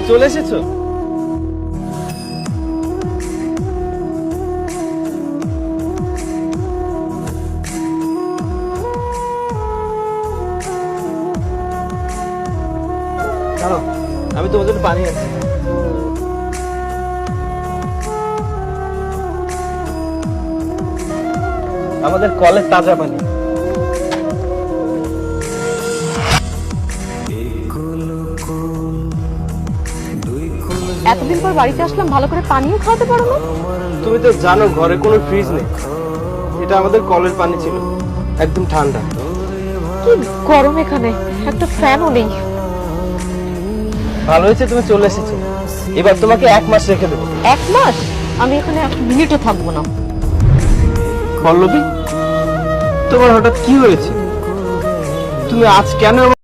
চলে এসেছো? দাঁড়াও, আমি তোমার জন্য পানি আনছি। আমাদের কলের তাজা পানি। এতদিন পর বাড়িতে আসলাম, ভালো করে পানিও খাওয়াতে পারো না? তুমি তো জানো ঘরে কোনো ফ্রিজ নেই, এটা আমাদের কলের পানি ছিল, একদম ঠান্ডা। কি গরম এখানে, একটা ফ্যানও নেই। ভালো হয়েছে তুমি চলে এসেছো, এবার তোমাকে 1 মাস রেখে দেবো। 1 মাস? আমি এখানে 1 মিনিটও থাকবো না। পল্লবী, তোমার হঠাৎ কি হয়েছে? তুমি আজ কেন